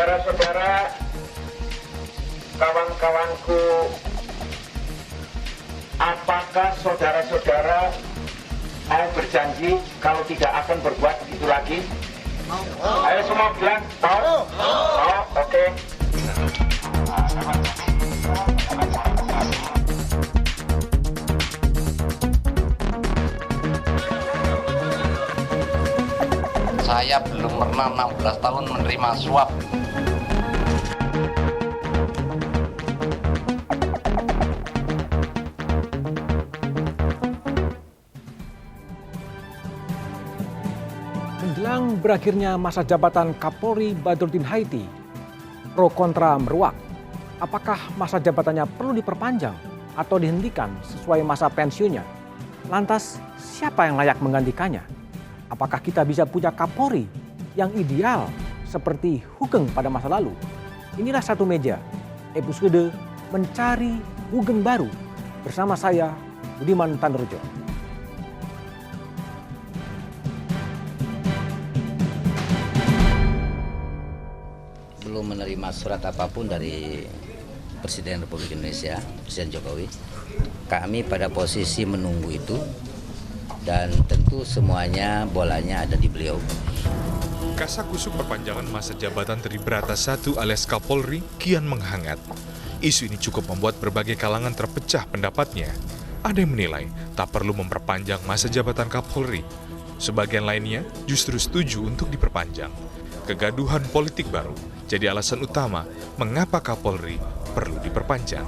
Saudara-saudara, kawan-kawanku, apakah saudara-saudara mau berjanji kalau tidak akan berbuat begitu lagi? Ayo semua bilang, mau? Mau, oke. Saya belum pernah 16 tahun menerima suap. Menjelang berakhirnya masa jabatan Kapolri Badrodin Haiti, pro kontra meruak. Apakah masa jabatannya perlu diperpanjang atau dihentikan sesuai masa pensiunnya? Lantas, siapa yang layak menggantikannya? Apakah kita bisa punya Kapolri yang ideal seperti Hugeng pada masa lalu? Inilah Satu Meja, episode Mencari Hugeng Baru bersama saya, Budiman Tandurjo. Belum menerima surat apapun dari Presiden Republik Indonesia, Presiden Jokowi. Kami pada posisi menunggu itu dan tentu semuanya bolanya ada di beliau. Kasakusuk perpanjangan masa jabatan Tribrata I alias Kapolri kian menghangat. Isu ini cukup membuat berbagai kalangan terpecah pendapatnya. Ada yang menilai tak perlu memperpanjang masa jabatan Kapolri. Sebagian lainnya justru setuju untuk diperpanjang. Kegaduhan politik baru jadi alasan utama mengapa Kapolri perlu diperpanjang.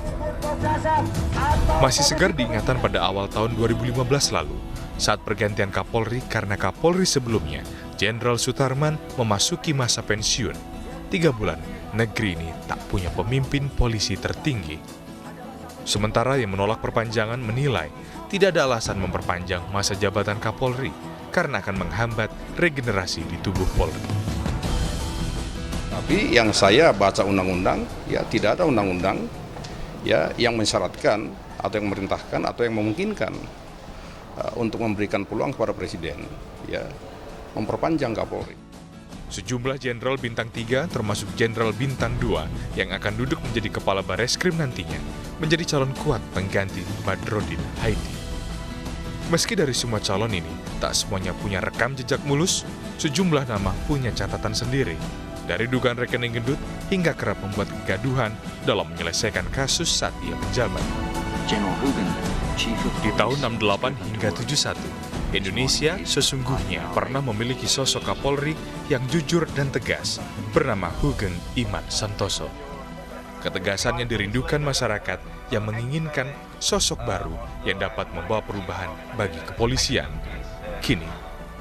Masih segar diingatan pada awal tahun 2015 lalu, saat pergantian Kapolri karena Kapolri sebelumnya, Jenderal Sutarman, memasuki masa pensiun. 3 bulan, negeri ini tak punya pemimpin polisi tertinggi. Sementara yang menolak perpanjangan menilai tidak ada alasan memperpanjang masa jabatan Kapolri karena akan menghambat regenerasi di tubuh Polri. Tapi yang saya baca undang-undang, ya tidak ada undang-undang ya yang mensyaratkan atau yang memerintahkan atau yang memungkinkan untuk memberikan peluang kepada Presiden ya memperpanjang Kapolri. Sejumlah Jenderal Bintang 3 termasuk Jenderal Bintang 2 yang akan duduk menjadi Kepala Bareskrim nantinya menjadi calon kuat pengganti Badrodin Haiti. Meski dari semua calon ini tak semuanya punya rekam jejak mulus, sejumlah nama punya catatan sendiri. Dari dugaan rekening gendut hingga kerap membuat kegaduhan dalam menyelesaikan kasus saat ia menjabat. Di tahun 68 hingga 71, Indonesia sesungguhnya pernah memiliki sosok Kapolri yang jujur dan tegas bernama Hugeng Iman Santoso. Ketegasannya dirindukan masyarakat yang menginginkan sosok baru yang dapat membawa perubahan bagi kepolisian. Kini,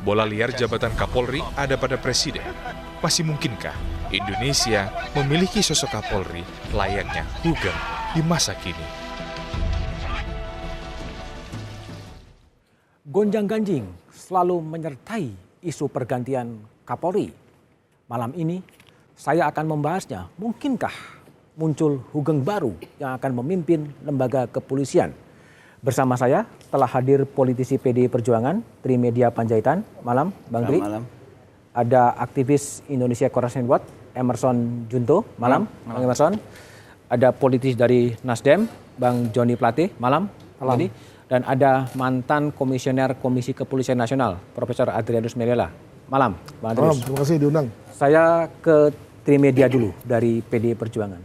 bola liar jabatan Kapolri ada pada Presiden. Masih mungkinkah Indonesia memiliki sosok Kapolri layaknya Hugeng di masa kini? Gonjang-ganjing selalu menyertai isu pergantian Kapolri. Malam ini saya akan membahasnya. Mungkinkah muncul Hugeng baru yang akan memimpin lembaga kepolisian? Bersama saya telah hadir politisi PDI Perjuangan, Trimedia Panjaitan. Malam, Bang Tri. Malam. Ada aktivis Indonesia Coalition Watch, Emerson Junto. Malam, Bang Emerson. Ada politisi dari Nasdem, Bang Joni Plate. Malam, Joni. Dan ada mantan komisioner Komisi Kepolisian Nasional, Profesor Adrianus Meliala. Malam, Bang Adrianus. Terima kasih diundang. Saya ke Trimedia dulu dari PDI Perjuangan.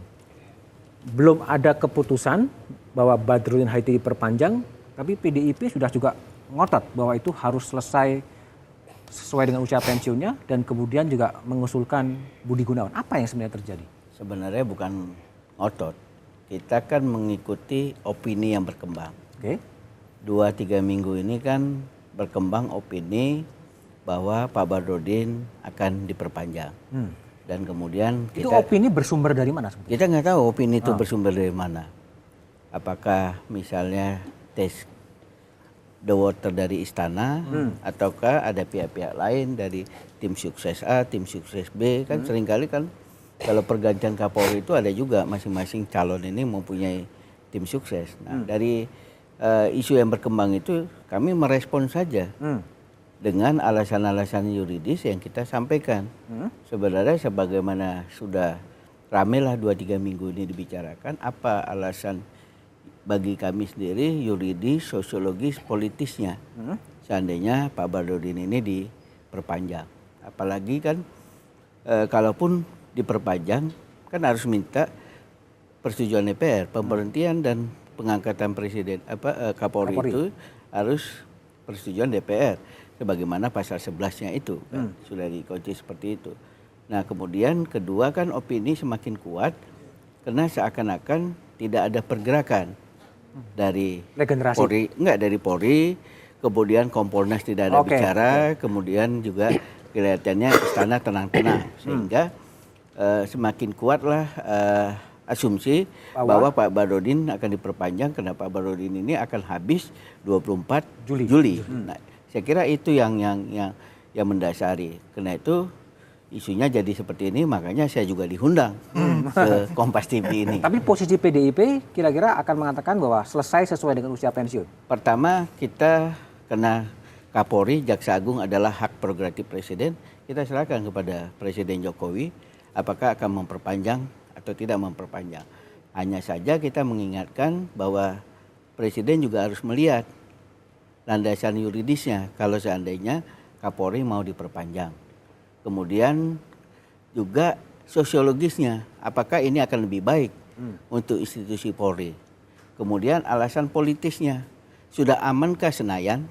Belum ada keputusan bahwa Badrodin Haiti diperpanjang, tapi PDIP sudah juga ngotot bahwa itu harus selesai sesuai dengan usia pensiunnya dan kemudian juga mengusulkan Budi Gunawan. Apa yang sebenarnya terjadi? Sebenarnya bukan ngotot. Kita kan mengikuti opini yang berkembang. Oke. 2-3 minggu ini kan berkembang opini bahwa Pak Badrodin akan diperpanjang. Dan kemudian Itu opini bersumber dari mana sebetulnya? kita nggak tahu opini itu bersumber dari mana. Apakah misalnya tes the water dari istana ataukah ada pihak-pihak lain dari tim sukses A, tim sukses B, kan seringkali kan kalau pergantian Kapolri itu ada juga masing-masing calon ini mempunyai tim sukses. Nah, dari isu yang berkembang itu kami merespon saja dengan alasan-alasan yuridis yang kita sampaikan. Sebenarnya sebagaimana sudah ramelah 2-3 minggu ini dibicarakan, apa alasan bagi kami sendiri yuridis, sosiologis, politisnya seandainya Pak Badrodin ini diperpanjang. Apalagi kan kalaupun diperpanjang kan harus minta persetujuan DPR, pemberhentian dan pengangkatan presiden Kapolri itu harus persetujuan DPR sebagaimana pasal 11-nya itu kan sudah dikunci seperti itu. Nah, kemudian kedua kan opini semakin kuat karena seakan-akan tidak ada pergerakan dari Regenerasi. Polri, dari Polri, kemudian Kompolnas tidak ada bicara, kemudian juga kelihatannya istana tenang-tenang sehingga semakin kuatlah asumsi bahwa Pak Badrodin akan diperpanjang karena Pak Badrodin ini akan habis 24 Juli. Nah, saya kira itu yang mendasari. Karena itu isunya jadi seperti ini, makanya saya juga diundang ke Kompas TV ini. Tapi posisi PDIP kira-kira akan mengatakan bahwa selesai sesuai dengan usia pensiun? Pertama, kita karena Kapolri, Jaksa Agung adalah hak prerogatif Presiden, kita serahkan kepada Presiden Jokowi apakah akan memperpanjang atau tidak memperpanjang. Hanya saja kita mengingatkan bahwa Presiden juga harus melihat landasan yuridisnya kalau seandainya Kapolri mau diperpanjang. Kemudian juga sosiologisnya, apakah ini akan lebih baik untuk institusi Polri. Kemudian alasan politisnya, sudah amankah Senayan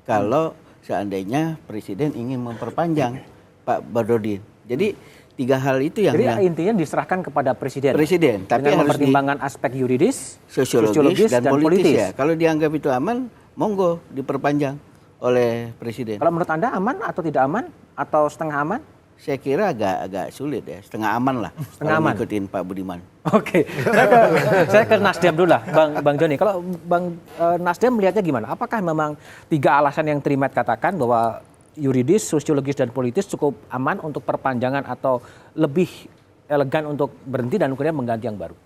kalau seandainya Presiden ingin memperpanjang Pak Badrodin. Jadi 3 hal itu yang intinya diserahkan kepada Presiden. Tapi dengan harus mempertimbangkan aspek yuridis, sosiologis dan politis. Ya. Kalau dianggap itu aman, monggo diperpanjang oleh Presiden. Kalau menurut Anda aman atau tidak aman atau setengah aman? Saya kira agak sulit ya, setengah aman lah. Setengah aman. Ikutin Pak Budiman. Oke, saya ke Nasdem dulu lah, Bang Joni. Kalau Bang Nasdem melihatnya gimana? Apakah memang 3 alasan yang Trimet katakan bahwa yuridis, sosiologis dan politis cukup aman untuk perpanjangan atau lebih elegan untuk berhenti dan kemudian mengganti yang baru?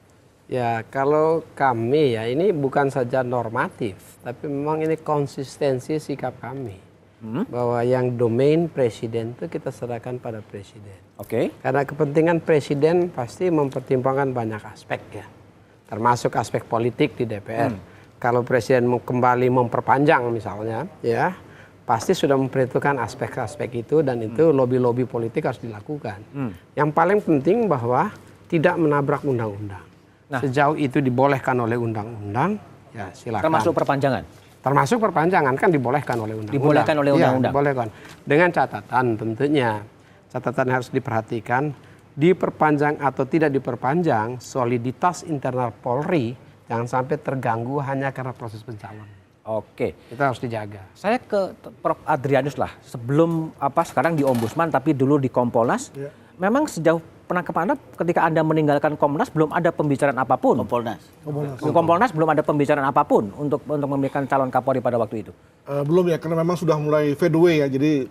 Ya, kalau kami ya ini bukan saja normatif, tapi memang ini konsistensi sikap kami. Bahwa yang domain Presiden itu kita serahkan pada Presiden. Oke. Karena kepentingan Presiden pasti mempertimbangkan banyak aspek ya. Termasuk aspek politik di DPR. Kalau Presiden kembali memperpanjang misalnya ya, pasti sudah memperhitungkan aspek-aspek itu dan itu lobby-lobby politik harus dilakukan. Yang paling penting bahwa tidak menabrak undang-undang. Nah, sejauh itu dibolehkan oleh undang-undang, ya silakan. Termasuk perpanjangan? Termasuk perpanjangan kan dibolehkan oleh undang-undang. Dibolehkan oleh undang-undang? Ya, dibolehkan. Dengan catatan tentunya. Catatan harus diperhatikan, diperpanjang atau tidak diperpanjang, soliditas internal Polri jangan sampai terganggu hanya karena proses pencalonan. Oke. Kita harus dijaga. Saya ke Prof. Adrianus lah. Sebelum sekarang di Ombudsman tapi dulu di Kompolnas. Ya. Memang sejauh penangkapan Anda ketika Anda meninggalkan Komnas belum ada pembicaraan apapun. Kompolnas belum ada pembicaraan apapun untuk memberikan calon Kapolri pada waktu itu. Belum ya, karena memang sudah mulai fade away ya, jadi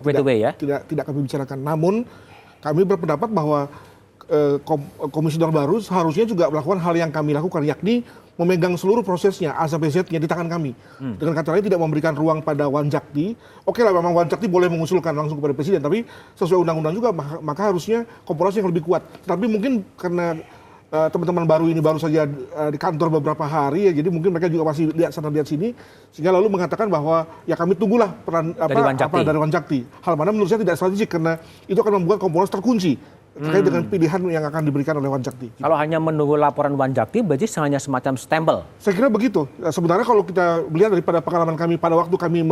tidak kami bicarakan. Namun kami berpendapat bahwa komisioner baru seharusnya juga melakukan hal yang kami lakukan, yakni memegang seluruh prosesnya A sampai Z-nya di tangan kami. Dengan kata lain tidak memberikan ruang pada Wanjakti. Oke lah, memang Wanjakti boleh mengusulkan langsung kepada Presiden, tapi sesuai undang-undang juga maka harusnya Kompolnas yang lebih kuat. Tapi mungkin karena teman-teman baru ini baru saja di kantor beberapa hari ya, jadi mungkin mereka juga masih lihat sana lihat sini, sehingga lalu mengatakan bahwa ya kami tunggulah peran dari Wanjakti. Hal mana menurut saya tidak strategik karena itu akan membuat Kompolnas terkunci terkait dengan pilihan yang akan diberikan oleh Wanjakti. Kalau hanya menunggu laporan Wanjakti, berarti hanya semacam stempel. Saya kira begitu. Sebenarnya kalau kita melihat daripada pengalaman kami pada waktu kami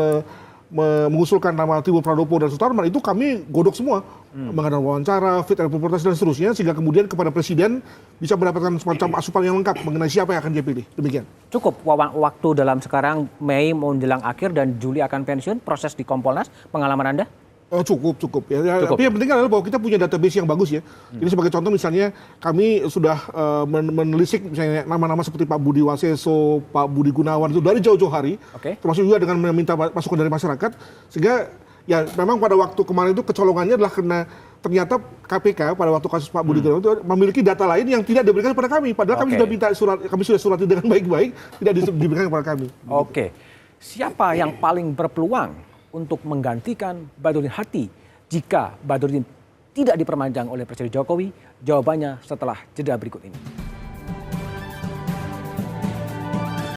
mengusulkan nama Tibur Pradopo dan Sutarman, itu kami godok semua. Mengadakan wawancara, fit and proper test dan seterusnya, sehingga kemudian kepada Presiden bisa mendapatkan semacam asupan yang lengkap mengenai siapa yang akan dia pilih. Demikian. Cukup waktu dalam sekarang Mei menjelang akhir dan Juli akan pensiun, proses di Kompolnas, pengalaman Anda? Cukup ya. Tapi yang penting adalah bahwa kita punya database yang bagus ya. Ini sebagai contoh misalnya kami sudah menelisik misalnya nama-nama seperti Pak Budi Waseso, Pak Budi Gunawan itu dari jauh-jauh hari. Termasuk juga dengan meminta masukan dari masyarakat. Sehingga ya memang pada waktu kemarin itu kecolongannya adalah karena ternyata KPK pada waktu kasus Pak Budi Gunawan itu memiliki data lain yang tidak diberikan kepada kami. Padahal kami sudah minta kami sudah surati dengan baik-baik, tidak diberikan kepada kami. Oke. Siapa yang paling berpeluang untuk menggantikan Badrodin Haiti jika Badrodin tidak diperpanjang oleh Presiden Jokowi? Jawabannya setelah jeda berikut ini.